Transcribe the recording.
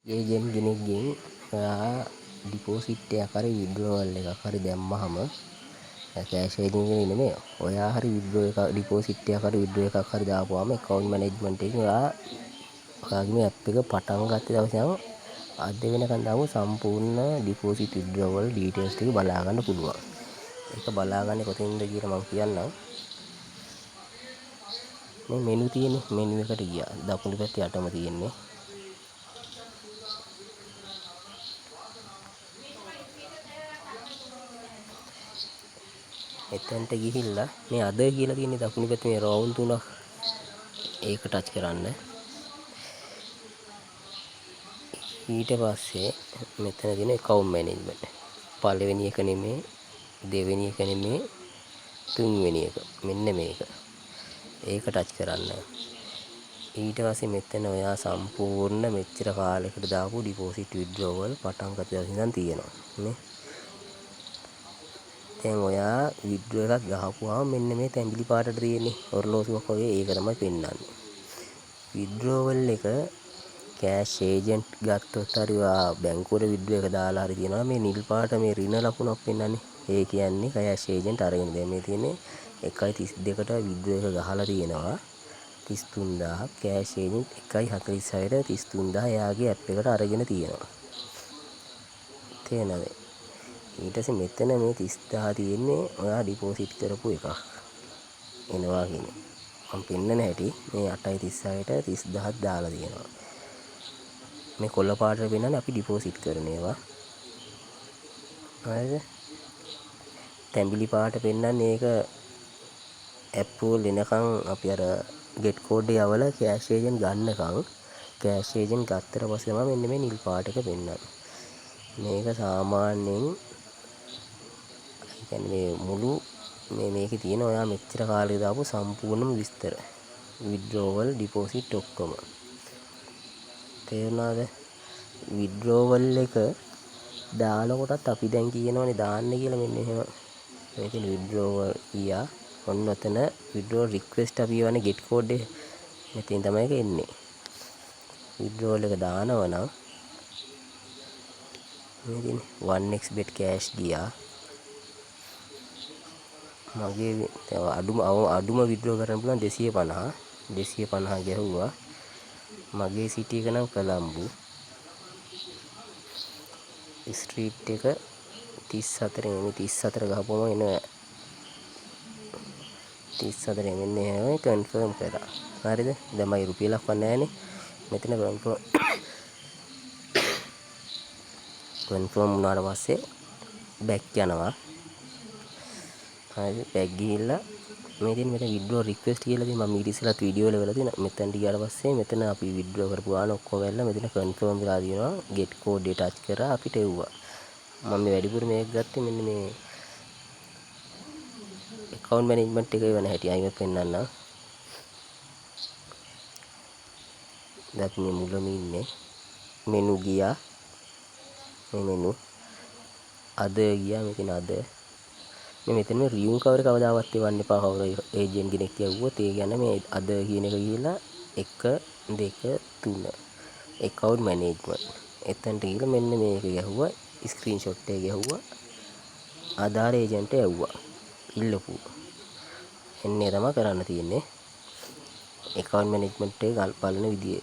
Agent කෙනෙක්ගෙන් ඔයා deposit එකක් හරි විත්ඩ්‍රෝවල් එකක් හරි දැම්මහම කෑෂ් ඒජන්ට් කෙනෙක් නෙමෙයි. ඔයා හරි විත්ඩ්‍රෝ එක ඩිපෝසිට් එකක් හරි විත්ඩ්‍රෝ එකක් හරි දාපුවාම account management එකෙන් ඔයාගේ මේ app එක පටන් ගත්ත දවසේ ඉඳන් අද වෙනකන් දාපු සම්පූර්ණ ඩිපෝසිට් විත්ඩ්‍රෝවල් ඩීටේල්ස් ටික බලා ගන්න පුළුවන්. ඒක බලාගන්නේ කොතෙන්ද කියලා මම කියන්නම්. මේ මෙනු තියෙන්නේ මෙනු එකට ගියා. දකුණු පැත්තේ යටම තියෙන්නේ. එතනට ගිහිල්ලා මේ අද කියලා තියෙන්නේ දකුණු පැත්තේ මේ රවුම් තුනක් ඒක ටච් කරන්න. ඊට පස්සේ මෙතන තියෙන account management. පළවෙනි එක නෙමෙයි, දෙවෙනි එක නෙමෙයි, තුන්වෙනි එක. මෙන්න මේක. ඒක ටච් කරන්න. ඊට පස්සේ මෙතන ඔයා සම්පූර්ණ මෙච්චර කාලයකට දාපු ඩිපෝසිට් විත්ඩ්‍රෝවල් පටන් ගත්ත දවසේ ඉඳන් තියෙනවා නේ. දැන් ඔයා විත්ඩ්‍රෝ එකක් ගහපුවාම මෙන්න මේ තැඹිලි පාටට තියෙන්නේ ඔරලෝසුවක් වගේ ඒක තමයි පෙන්වන්නේ. විත්ඩ්‍රෝවල් එක කෑෂ් ඒජන්ට් ගත්තොත් හරි ඔයා බැංකුවල විත්ඩ්‍රෝ එක දාලා හරි තියෙනවා මේ නිල් පාට මේ ඍණ ලකුණක් පෙන්වන්නේ. ඒ කියන්නේ කෑෂ් ඒජන්ට් අරගෙන දැන් මේ තියෙන්නේ 1.32ට විත්ඩ්‍රෝ එක ගහලා තියෙනවා 33000 කෑෂ් ඒජන්ට් 1.46ට 33000 එයාගේ ඇප් එකට අරගෙන තියෙනවා. තේනද? ඊට පස්සේ මෙතන මේ 30000 තියෙන්නේ ඔයා ඩිපෝසිට් කරපු එකක් එනවා කියන්නේ. මම පෙන්නන හැටි මේ 8.36ට 30000ක් දාලා තියෙනවා. මේ කොල්ල පාටට පෙන්නන්නේ අපි ඩිපෝසිට් කරන ඒවා. හරිද? තැඹිලි පාට පෙන්නන්නේ ඒක ඇප්‍රූවල් එනකන් අපි අර get code එක යවලා කෑෂ් ඒජන්ට් ගන්නකම් කෑෂ් ඒජන්ට් ගත්තට පස්සේ තමයි මෙන්න මේ නිල් පාට එක පෙන්නන්නේ. මේක සාමාන්‍යයෙන් කියන්නේ මුළු මේකේ තියෙන ඔයා මෙච්චර කාලෙක දාපු සම්පූර්ණම විස්තර විත්ඩ්‍රෝවල් ඩිපෝසිට් ඔක්කොම තේරුණාද? විත්ඩ්‍රෝවල් එක දානකොටත් අපි දැන් කියනවනේ දාන්න කියලා මෙන්න එහෙම මේකේ විත්ඩ්‍රෝවල් ගියා ඔන්න ඔතන විත්ඩ්‍රෝවල් රික්වෙස්ට් අපි යවන්නේ get code එක මෙතෙන් තමයි ඒක එන්නේ. විත්ඩ්‍රෝවල් එක දානවා නම් මේ තියෙන්නේ 1xbet cash ගියා මගේ අඩුම විත්ඩ්‍රෝ කරන්න පුළුවන් 250 ගැහුවා. මගේ සිටි එක නම් කොළඹු ස්ට්‍රීට් එක 34 මේ 34 ගහපුවම එන 34 මෙන්න එහෙමයි කන්ෆර්ම් කරා. හරිද? දැන් මගේ රුපියලක් වත් නැහැනේ. මෙතන කන්ෆර්ම් වුණාට පස්සේ බැක් යනවා. හරි බැක් ගිහිල්ලා මේ තියෙන මෙතන විත්ඩ්‍රෝ රික්වෙස්ට් කියලා තියෙන මම ඊට ඉස්සෙල්ලත් වීඩියෝ වල වෙලා තියෙන මෙතනට ගියාට පස්සේ මෙතන අපි විත්ඩ්‍රෝ කරපු ගාන ඔක්කොම වෙලා මෙතන කන්ෆර්ම් වෙලා තියෙනවා get code එක ටච් කරා අපිට එව්වා. මම මේ වැඩිපුර මේක ගත්තේ මෙන්න මේ account management එක වෙන හැටි අයිමත් පෙන්නන්න. දැන් මේ මුලම ඉන්නේ මෙනු ගියා මේ මෙනු අද ගියා මෙතන අද මේ මෙතන රියුම් කවර් කවදාවත් එවන්න එපා කවුරු ඒජන්ට් කෙනෙක් කියවුවොත් ඒ කියන්නේ මේ අද කියන එක ගිහිල්ලා 1 2 3 account management එතනට ගිහිල්ලා මෙන්න මේක ගැහුවා ස්ක්‍රීන්ෂොට් එක ගැහුවා ආධාර ඒජන්ට් ඇව්වා ඉල්ලපු එන්නේ තමයි කරන්න තියෙන්නේ account management එක බලන විදිය